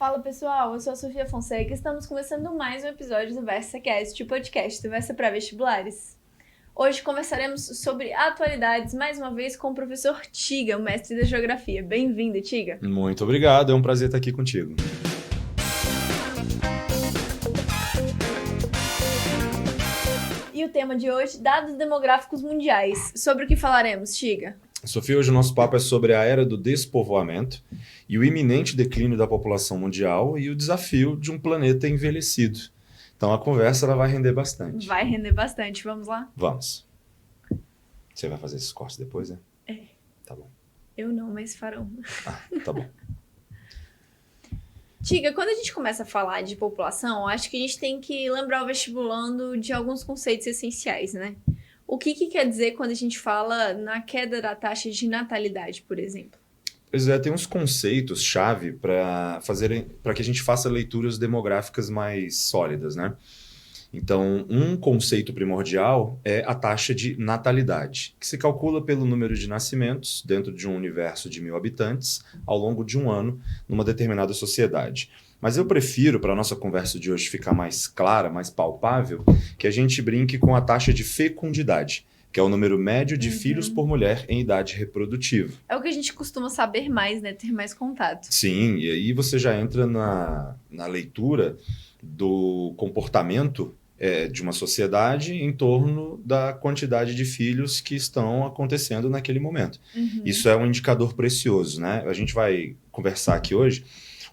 Fala pessoal, eu sou a Sofia Fonseca e estamos começando mais um episódio do VersaCast, o podcast do Versa para Vestibulares. Hoje conversaremos sobre atualidades, mais uma vez com o professor Tiga, o mestre da Geografia. Bem-vindo, Tiga. Muito obrigado, é um prazer estar aqui contigo. E o tema de hoje, dados demográficos mundiais. Sobre o que falaremos, Tiga? Sofia, hoje o nosso papo é sobre a era do despovoamento e o iminente declínio da população mundial e o desafio de um planeta envelhecido. Então a conversa ela vai render bastante. Vai render bastante, vamos lá? Vamos. Você vai fazer esses cortes depois, né? É. Tá bom. Eu não, mas farão. Tá bom. Tiga, quando a gente começa a falar de população, acho que a gente tem que lembrar o vestibulando de alguns conceitos essenciais, né? O que quer dizer quando a gente fala na queda da taxa de natalidade, por exemplo? Pois é, tem uns conceitos-chave para que a gente faça leituras demográficas mais sólidas, né? Então, um conceito primordial é a taxa de natalidade, que se calcula pelo número de nascimentos dentro de um universo de 1.000 habitantes ao longo de um ano numa determinada sociedade. Mas eu prefiro, para a nossa conversa de hoje ficar mais clara, mais palpável, que a gente brinque com a taxa de fecundidade, que é o número médio de filhos por mulher em idade reprodutiva. É o que a gente costuma saber mais, né? Ter mais contato. Sim, e aí você já entra na leitura do comportamento de uma sociedade em torno da quantidade de filhos que estão acontecendo naquele momento. Isso é um indicador precioso, né? A gente vai conversar aqui hoje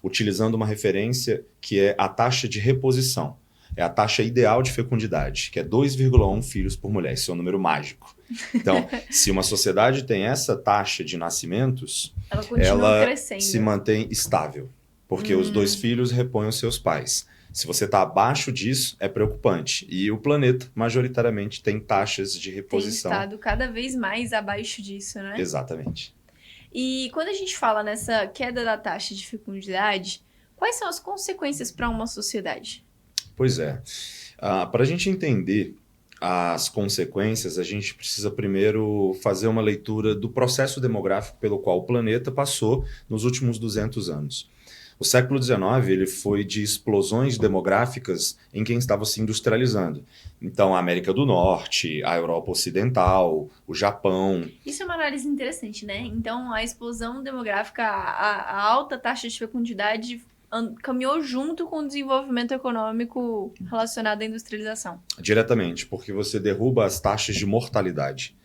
utilizando uma referência que é a taxa de reposição. É a taxa ideal de fecundidade, que é 2,1 filhos por mulher. Esse é um número mágico. Então, se uma sociedade tem essa taxa de nascimentos, ela crescendo. Se mantém estável, porque os 2 filhos repõem os seus pais. Se você está abaixo disso, é preocupante. E o planeta, majoritariamente, tem taxas de reposição. Tem estado cada vez mais abaixo disso, né? Exatamente. E quando a gente fala nessa queda da taxa de fecundidade, quais são as consequências para uma sociedade? Pois é. Para a gente entender as consequências, a gente precisa primeiro fazer uma leitura do processo demográfico pelo qual o planeta passou nos últimos 200 anos. O século XIX ele foi de explosões demográficas em quem estava se industrializando. Então, a América do Norte, a Europa Ocidental, o Japão. Isso é uma análise interessante, né? Então, a explosão demográfica, a alta taxa de fecundidade caminhou junto com o desenvolvimento econômico relacionado à industrialização. Diretamente, porque você derruba as taxas de mortalidade.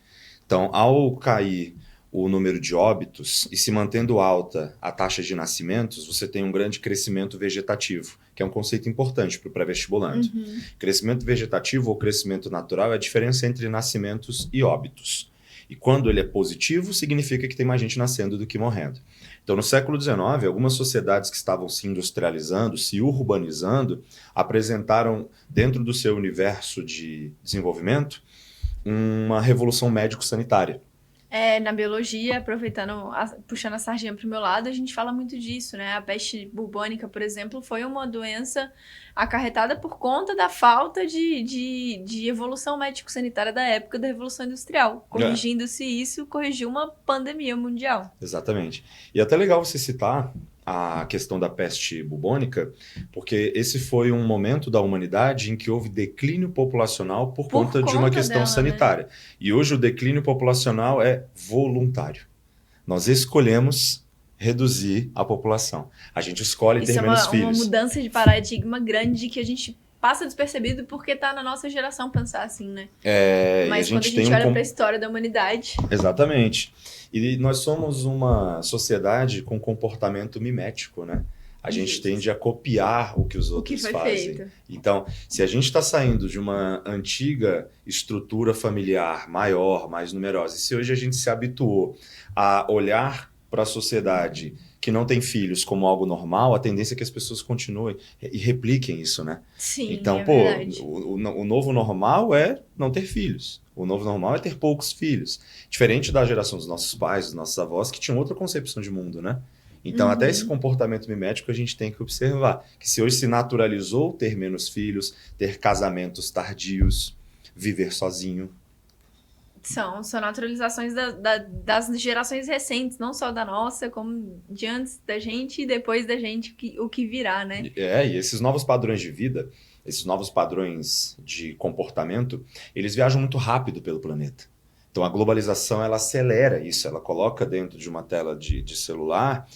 Então, ao cair o número de óbitos e se mantendo alta a taxa de nascimentos, você tem um grande crescimento vegetativo, que é um conceito importante para o pré-vestibulando. Crescimento vegetativo ou crescimento natural é a diferença entre nascimentos e óbitos. E quando ele é positivo, significa que tem mais gente nascendo do que morrendo. Então, no século XIX, algumas sociedades que estavam se industrializando, se urbanizando, apresentaram, dentro do seu universo de desenvolvimento, uma revolução médico-sanitária. Na biologia, puxando a sardinha para o meu lado, a gente fala muito disso, né? A peste bubônica, por exemplo, foi uma doença acarretada por conta da falta de evolução médico-sanitária da época da Revolução Industrial. Corrigindo-se isso, corrigiu uma pandemia mundial. Exatamente. E é até legal você citar a questão da peste bubônica, porque esse foi um momento da humanidade em que houve declínio populacional por conta de uma questão sanitária. Né? E hoje o declínio populacional é voluntário. Nós escolhemos reduzir a população. A gente escolhe ter menos filhos. Isso é uma mudança de paradigma grande que a gente passa despercebido porque está na nossa geração pensar assim, né? Mas quando a gente olha para a história da humanidade... Exatamente. E nós somos uma sociedade com comportamento mimético, né? A gente tende a copiar o que os outros fazem. Feito. Então, se a gente está saindo de uma antiga estrutura familiar maior, mais numerosa, e se hoje a gente se habituou a olhar para a sociedade que não tem filhos como algo normal, a tendência é que as pessoas continuem e repliquem isso, né? Sim, então, o novo normal é não ter filhos. O novo normal é ter poucos filhos. Diferente da geração dos nossos pais, dos nossos avós, que tinham outra concepção de mundo, né? Então, até esse comportamento mimético a gente tem que observar. Que se hoje se naturalizou ter menos filhos, ter casamentos tardios, viver sozinho. São naturalizações das gerações recentes, não só da nossa, como de antes da gente e depois da gente, o que virá, né? E esses novos padrões de vida, esses novos padrões de comportamento, eles viajam muito rápido pelo planeta. Então a globalização, ela acelera isso, ela coloca dentro de uma tela de celular,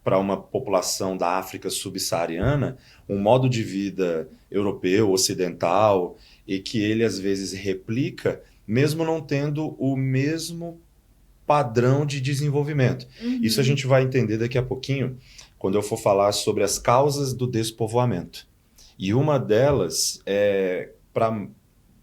para uma população da África subsaariana, um modo de vida europeu, ocidental, e que ele às vezes replica, mesmo não tendo o mesmo padrão de desenvolvimento. Isso a gente vai entender daqui a pouquinho, quando eu for falar sobre as causas do despovoamento. E uma delas é, para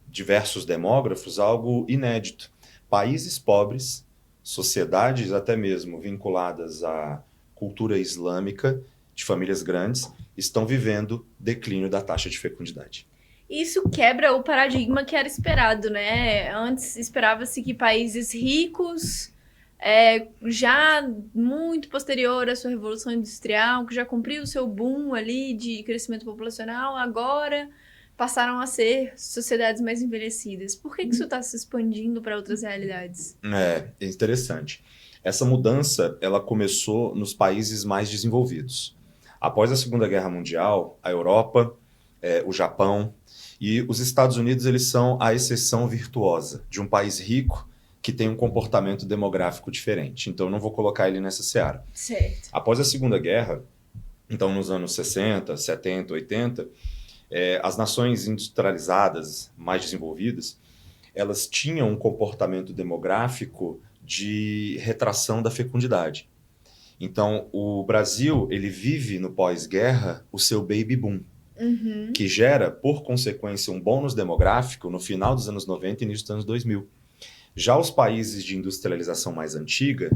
diversos demógrafos, algo inédito. Países pobres, sociedades até mesmo vinculadas à cultura islâmica, de famílias grandes, estão vivendo declínio da taxa de fecundidade. Isso quebra o paradigma que era esperado, né? Antes esperava-se que países ricos, já muito posterior à sua Revolução Industrial, que já cumpriu o seu boom ali de crescimento populacional, agora passaram a ser sociedades mais envelhecidas. Por que isso está se expandindo para outras realidades? É interessante. Essa mudança, ela começou nos países mais desenvolvidos. Após a Segunda Guerra Mundial, a Europa, o Japão e os Estados Unidos, eles são a exceção virtuosa de um país rico que tem um comportamento demográfico diferente. Então, eu não vou colocar ele nessa seara. Certo. Após a Segunda Guerra, então nos anos 60, 70, 80, as nações industrializadas, mais desenvolvidas, elas tinham um comportamento demográfico de retração da fecundidade. Então, o Brasil, ele vive no pós-guerra o seu baby boom, que gera, por consequência, um bônus demográfico no final dos anos 90 e início dos anos 2000. Já os países de industrialização mais antiga,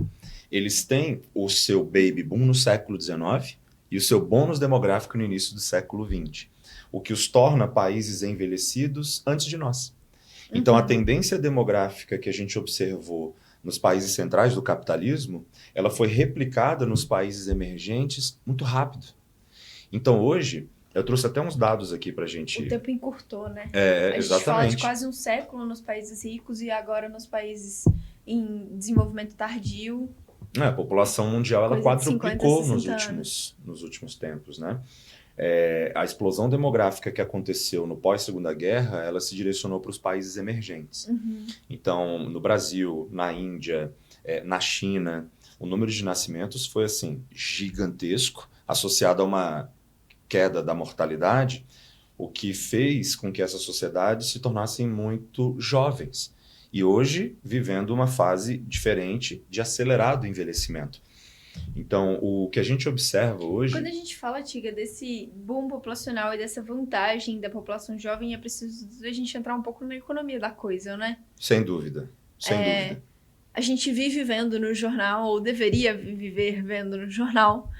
eles têm o seu baby boom no século XIX e o seu bônus demográfico no início do século XX, o que os torna países envelhecidos antes de nós. Então, a tendência demográfica que a gente observou nos países centrais do capitalismo, ela foi replicada nos países emergentes muito rápido. Então, hoje, eu trouxe até uns dados aqui para a gente... O tempo encurtou, né? Exatamente. A gente fala de quase um século nos países ricos e agora nos países em desenvolvimento tardio. A população mundial, ela quadruplicou 50, nos últimos tempos, né? A explosão demográfica que aconteceu no pós-Segunda Guerra, ela se direcionou para os países emergentes. Então, no Brasil, na Índia, na China, o número de nascimentos foi assim gigantesco, associado a uma queda da mortalidade, o que fez com que essas sociedades se tornassem muito jovens. E hoje, vivendo uma fase diferente de acelerado envelhecimento. Então, o que a gente observa hoje... Quando a gente fala, Tiga, desse boom populacional e dessa vantagem da população jovem, é preciso a gente entrar um pouco na economia da coisa, né? Sem dúvida, sem dúvida. A gente vive vendo no jornal, ou deveria viver vendo no jornal,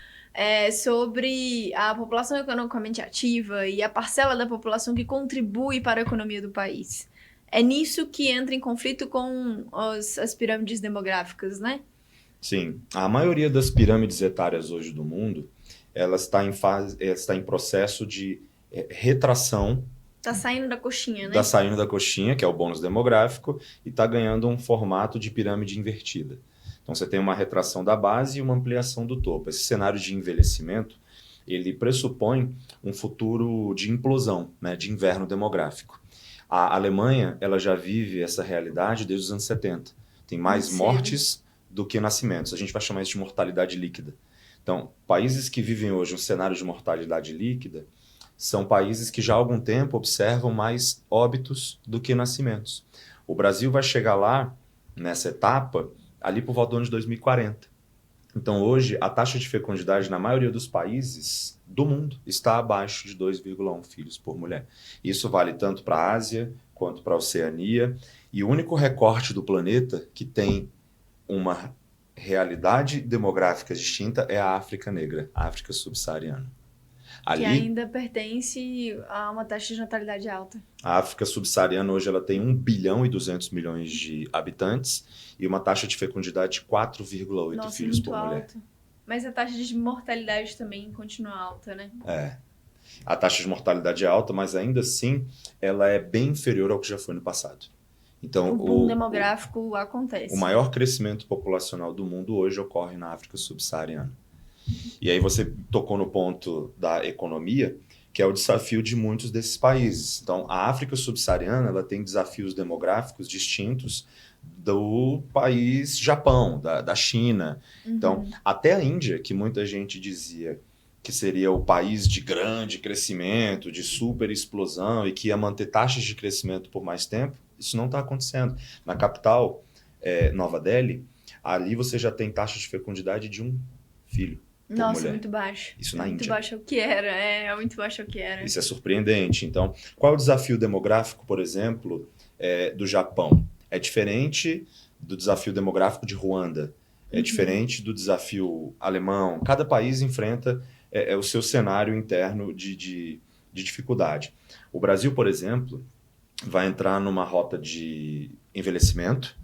sobre a população economicamente ativa e a parcela da população que contribui para a economia do país. É nisso que entra em conflito com as pirâmides demográficas, né? Sim, a maioria das pirâmides etárias hoje do mundo, ela está em processo de retração. Está saindo da coxinha, né? Está saindo da coxinha, que é o bônus demográfico, e está ganhando um formato de pirâmide invertida. Então você tem uma retração da base e uma ampliação do topo. Esse cenário de envelhecimento, ele pressupõe um futuro de implosão, né, de inverno demográfico. A Alemanha, ela já vive essa realidade desde os anos 70. Tem mais mortes do que nascimentos. A gente vai chamar isso de mortalidade líquida. Então, países que vivem hoje um cenário de mortalidade líquida são países que já há algum tempo observam mais óbitos do que nascimentos. O Brasil vai chegar lá, nessa etapa, ali por volta do ano de 2040. Então, hoje, a taxa de fecundidade na maioria dos países do mundo está abaixo de 2,1 filhos por mulher. Isso vale tanto para a Ásia quanto para a Oceania. E o único recorte do planeta que tem uma realidade demográfica distinta é a África Negra, a África subsaariana. Que ainda pertence a uma taxa de natalidade alta. A África subsaariana hoje ela tem 1 bilhão e 200 milhões de habitantes e uma taxa de fecundidade de 4,8 filhos por mulher. Alto. Mas a taxa de mortalidade também continua alta, né? A taxa de mortalidade é alta, mas ainda assim ela é bem inferior ao que já foi no passado. Então, O boom demográfico acontece. o maior crescimento populacional do mundo hoje ocorre na África subsaariana. E aí você tocou no ponto da economia, que é o desafio de muitos desses países. Então, a África subsaariana ela tem desafios demográficos distintos do país Japão, da China. Então, até a Índia, que muita gente dizia que seria o país de grande crescimento, de super explosão e que ia manter taxas de crescimento por mais tempo, isso não está acontecendo. Na capital, Nova Delhi, ali você já tem taxa de fecundidade de 1 filho. Nossa, mulher. Muito baixo. Isso na Índia. Muito baixo é o que era. É muito baixo é o que era. Isso é surpreendente. Então, qual é o desafio demográfico, por exemplo, do Japão? É diferente do desafio demográfico de Ruanda. É diferente do desafio alemão. Cada país enfrenta o seu cenário interno de dificuldade. O Brasil, por exemplo, vai entrar numa rota de envelhecimento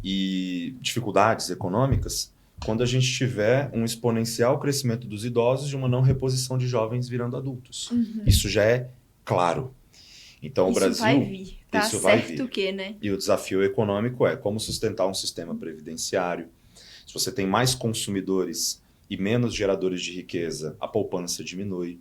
e dificuldades econômicas quando a gente tiver um exponencial crescimento dos idosos e uma não reposição de jovens virando adultos. Isso já é claro. Então, o Brasil... Isso vai vir. Tá isso vai certo vir. que, né? E o desafio econômico é como sustentar um sistema previdenciário. Se você tem mais consumidores e menos geradores de riqueza, a poupança diminui.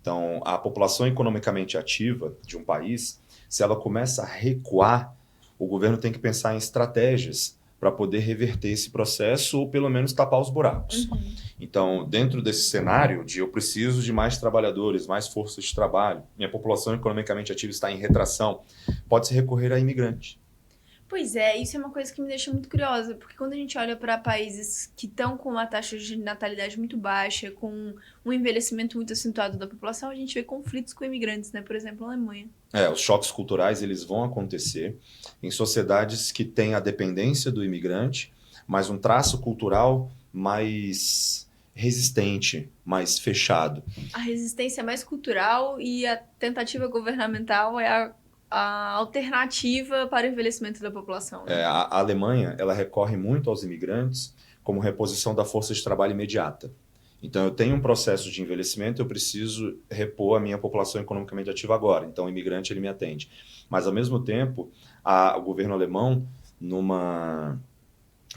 Então, a população economicamente ativa de um país, se ela começa a recuar, o governo tem que pensar em estratégias para poder reverter esse processo ou pelo menos tapar os buracos. Então, dentro desse cenário de eu preciso de mais trabalhadores, mais forças de trabalho, minha população economicamente ativa está em retração, pode-se recorrer a imigrante. Pois é, isso é uma coisa que me deixa muito curiosa, porque quando a gente olha para países que estão com uma taxa de natalidade muito baixa, com um envelhecimento muito acentuado da população, a gente vê conflitos com imigrantes, né? Por exemplo, a Alemanha. Os choques culturais eles vão acontecer em sociedades que têm a dependência do imigrante, mas um traço cultural mais resistente, mais fechado. A resistência é mais cultural e a tentativa governamental é a alternativa para o envelhecimento da população. Né? A Alemanha ela recorre muito aos imigrantes como reposição da força de trabalho imediata. Então, eu tenho um processo de envelhecimento, eu preciso repor a minha população economicamente ativa agora. Então, o imigrante ele me atende. Mas, ao mesmo tempo, o governo alemão, numa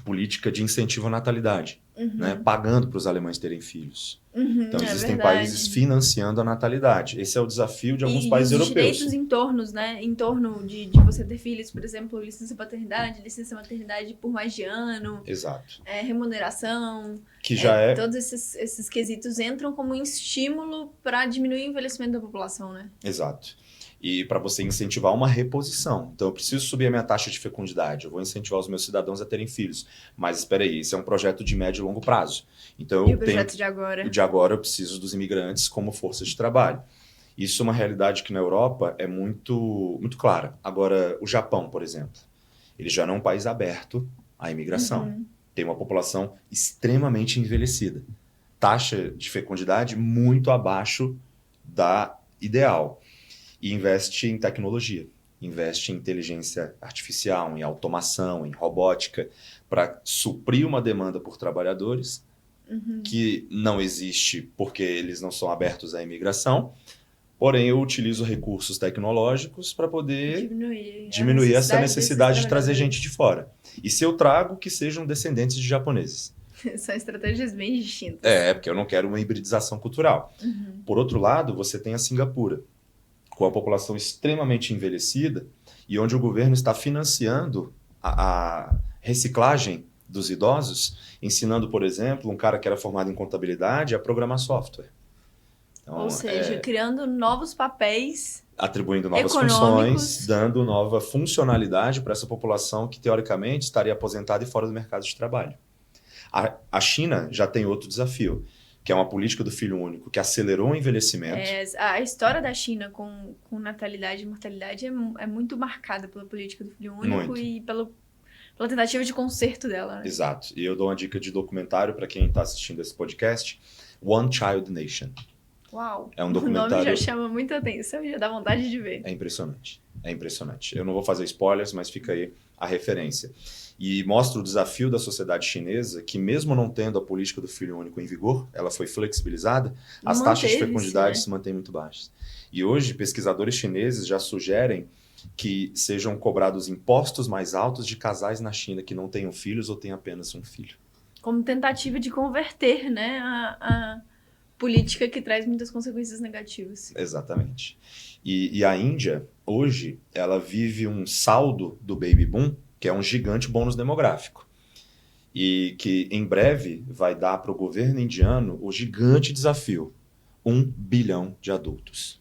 política de incentivo à natalidade, né, pagando para os alemães terem filhos. Então, existem países financiando a natalidade. Esse é o desafio de alguns países europeus. E os direitos em torno de você ter filhos, por exemplo, licença paternidade, licença maternidade por mais de ano. Exato. Remuneração. Que já todos esses quesitos entram como um estímulo para diminuir o envelhecimento da população, né? Exato. E para você incentivar uma reposição. Então, eu preciso subir a minha taxa de fecundidade, eu vou incentivar os meus cidadãos a terem filhos. Mas espera aí, esse é um projeto de médio e longo prazo. Então, e o projeto de agora? De agora eu preciso dos imigrantes como força de trabalho. Isso é uma realidade que na Europa é muito, muito clara. Agora, o Japão, por exemplo, ele já não é um país aberto à imigração. Tem uma população extremamente envelhecida. Taxa de fecundidade muito abaixo da ideal. E investe em tecnologia, investe em inteligência artificial, em automação, em robótica, para suprir uma demanda por trabalhadores que não existe porque eles não são abertos à imigração, porém eu utilizo recursos tecnológicos para poder diminuir essa necessidade de trazer gente de fora. E se eu trago, que sejam descendentes de japoneses. São estratégias bem distintas. Porque eu não quero uma hibridização cultural. Por outro lado, você tem a Singapura, com a população extremamente envelhecida e onde o governo está financiando a reciclagem dos idosos, ensinando, por exemplo, um cara que era formado em contabilidade a programar software. Então, ou seja, criando novos papéis, atribuindo novas funções, dando nova funcionalidade para essa população que, teoricamente, estaria aposentada e fora do mercado de trabalho. A China já tem outro desafio, que é uma política do filho único que acelerou o envelhecimento. A história da China com natalidade e mortalidade é muito marcada pela política do filho único e pela tentativa de conserto dela. Né? Exato. E eu dou uma dica de documentário para quem está assistindo esse podcast, One Child Nation. Uau! É um documentário... O nome já chama muita atenção e já dá vontade de ver. É impressionante. É impressionante. Eu não vou fazer spoilers, mas fica aí a referência. E mostra o desafio da sociedade chinesa, que mesmo não tendo a política do filho único em vigor, ela foi flexibilizada, as taxas de fecundidade se mantêm muito baixas. E hoje, pesquisadores chineses já sugerem que sejam cobrados impostos mais altos de casais na China que não tenham filhos ou tenham apenas um filho. Como tentativa de converter, né, a política que traz muitas consequências negativas. Exatamente. E a Índia, hoje, ela vive um saldo do baby boom, que é um gigante bônus demográfico. E que em breve vai dar para o governo indiano o gigante desafio: 1 bilhão de adultos.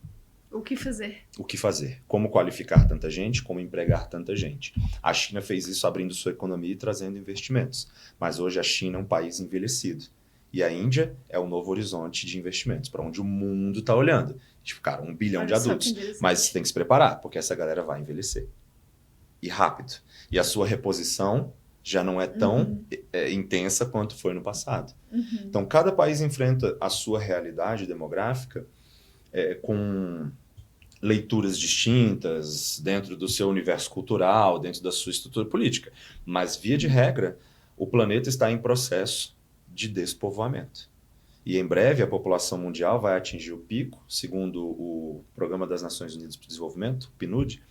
O que fazer? O que fazer? Como qualificar tanta gente? Como empregar tanta gente? A China fez isso abrindo sua economia e trazendo investimentos. Mas hoje a China é um país envelhecido. E a Índia é o novo horizonte de investimentos, para onde o mundo está olhando. Tipo, cara, 1 bilhão de adultos. Mas você tem que se preparar, porque essa galera vai envelhecer. E rápido. E a sua reposição já não é tão intensa quanto foi no passado. Então, cada país enfrenta a sua realidade demográfica com leituras distintas dentro do seu universo cultural, dentro da sua estrutura política. Mas, via de regra, o planeta está em processo de despovoamento. E em breve a população mundial vai atingir o pico, segundo o Programa das Nações Unidas para o Desenvolvimento, o PNUD.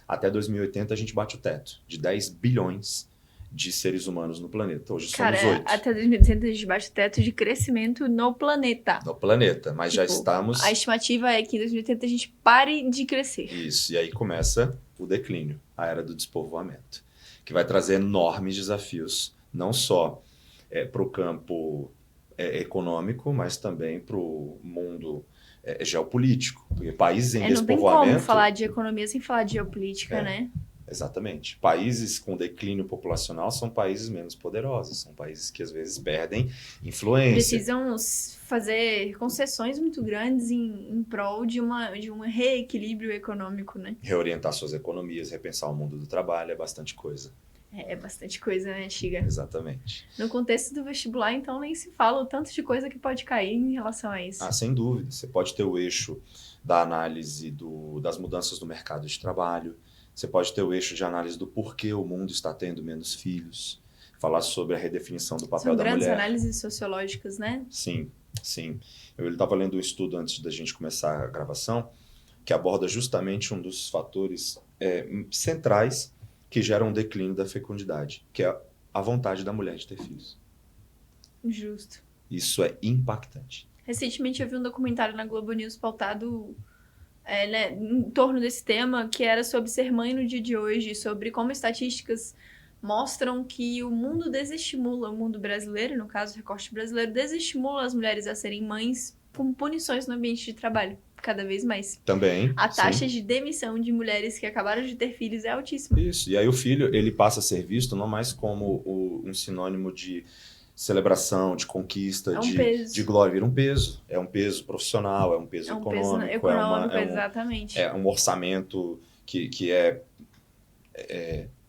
Até 2080 a gente bate o teto de 10 bilhões de seres humanos no planeta. Hoje somos 8. Até 2060 a gente bate o teto de crescimento no planeta. No planeta, mas já estamos... A estimativa é que em 2080 a gente pare de crescer. Isso, e aí começa o declínio, a era do despovoamento, que vai trazer enormes desafios, não só para o campo econômico, mas também para o mundo geopolítico. Porque países em despovoamento... Não tem como falar de economia sem falar de geopolítica, né? Exatamente. Países com declínio populacional são países menos poderosos, são países que às vezes perdem influência. Precisam fazer concessões muito grandes em prol de um reequilíbrio econômico, né? Reorientar suas economias, repensar o mundo do trabalho, é bastante coisa. É bastante coisa, né, Chiga? Exatamente. No contexto do vestibular, então, nem se fala o tanto de coisa que pode cair em relação a isso. Sem dúvida. Você pode ter o eixo da análise das mudanças no mercado de trabalho. Você pode ter o eixo de análise do porquê o mundo está tendo menos filhos. Falar sobre a redefinição do papel da mulher. São grandes análises sociológicas, né? Sim, sim. Eu estava lendo um estudo antes da gente começar a gravação que aborda justamente um dos fatores centrais que geram um declínio da fecundidade, que é a vontade da mulher de ter filhos. Justo. Isso é impactante. Recentemente eu vi um documentário na Globo News pautado em torno desse tema, que era sobre ser mãe no dia de hoje, sobre como estatísticas mostram que o mundo desestimula, o mundo brasileiro, no caso o recorte brasileiro, desestimula as mulheres a serem mães com punições no ambiente de trabalho, cada vez mais. Também. A taxa de demissão de mulheres que acabaram de ter filhos é altíssima. Isso, e aí o filho ele passa a ser visto não mais como um sinônimo de celebração, de conquista, de glória. Vira um peso. É um peso profissional, é um peso econômico. Exatamente. É um orçamento que é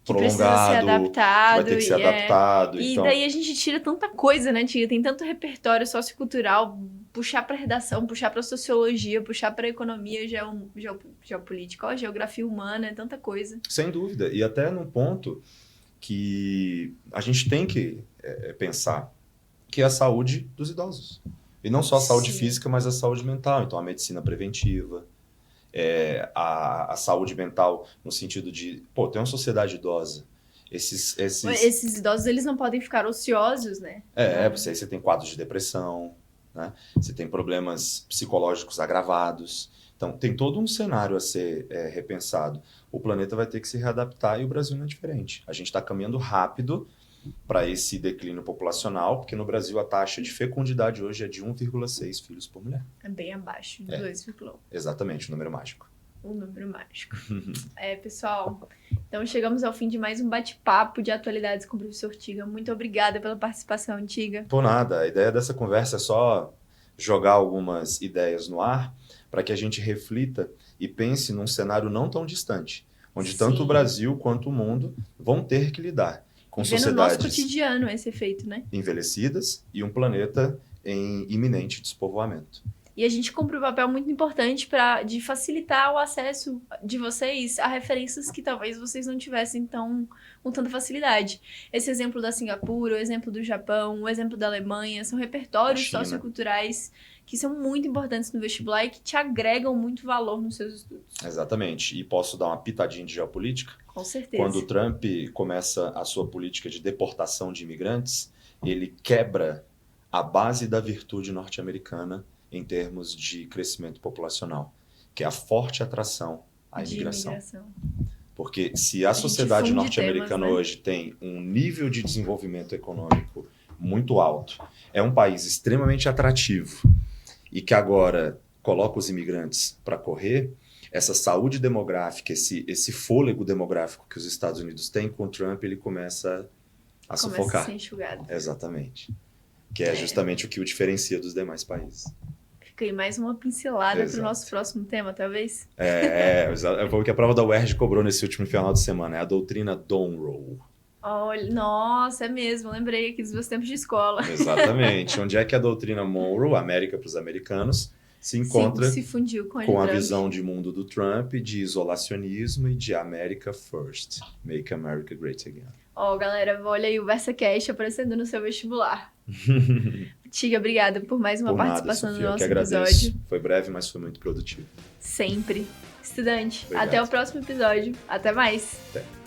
prolongado, precisa ser adaptado, vai ter que ser adaptado. E então... daí a gente tira tanta coisa, né, Tia? Tem tanto repertório sociocultural, puxar para redação, puxar para sociologia, puxar para economia, geopolítica, geografia humana, é tanta coisa. Sem dúvida. E até num ponto que a gente tem que pensar, que é a saúde dos idosos. E não só a saúde física, mas a saúde mental. Então, a medicina preventiva, a saúde mental no sentido de, tem uma sociedade idosa. Esses idosos, eles não podem ficar ociosos, né? Você tem quadros de depressão, né? Você tem problemas psicológicos agravados. Então, tem todo um cenário a ser repensado. O planeta vai ter que se readaptar e o Brasil não é diferente. A gente está caminhando rápido para esse declínio populacional, porque no Brasil a taxa de fecundidade hoje é de 1,6 filhos por mulher. É bem abaixo de 2,1. Exatamente, o número mágico. O número mágico. Pessoal, então chegamos ao fim de mais um bate-papo de atualidades com o professor Tiga. Muito obrigada pela participação, Tiga. Por nada, a ideia dessa conversa é só jogar algumas ideias no ar para que a gente reflita e pense num cenário não tão distante, onde tanto o Brasil quanto o mundo vão ter que lidar com sociedades no nosso cotidiano esse efeito, né? Envelhecidas e um planeta em iminente despovoamento. E a gente cumpre um papel muito importante de facilitar o acesso de vocês a referências que talvez vocês não tivessem com tanta facilidade. Esse exemplo da Singapura, o exemplo do Japão, o exemplo da Alemanha, são repertórios socioculturais que são muito importantes no vestibular e que te agregam muito valor nos seus estudos. Exatamente. E posso dar uma pitadinha de geopolítica? Com certeza. Quando o Trump começa a sua política de deportação de imigrantes, ele quebra a base da virtude norte-americana em termos de crescimento populacional, que é a forte atração à imigração. Porque se a sociedade norte-americana hoje tem um nível de desenvolvimento econômico muito alto, é um país extremamente atrativo e que agora coloca os imigrantes para correr, essa saúde demográfica, esse fôlego demográfico que os Estados Unidos têm com o Trump, ele começa a sufocar. A ser enxugado. Exatamente. Que é justamente o que o diferencia dos demais países. Fica aí mais uma pincelada para o nosso próximo tema, talvez? Foi o que a prova da UERJ cobrou nesse último final de semana, é a doutrina Monroe. Olha, nossa, é mesmo, lembrei aqui dos meus tempos de escola. Exatamente. Onde é que a doutrina Monroe, América para os americanos, se encontra se fundiu com a visão de mundo do Trump, de isolacionismo e de America First. Make America Great Again. Galera, olha aí o VersaCast aparecendo no seu vestibular. Tiga, obrigada por mais uma participação no nosso episódio. Foi breve, mas foi muito produtivo. Sempre. Estudante, Obrigado. Até o próximo episódio. Até mais. Até.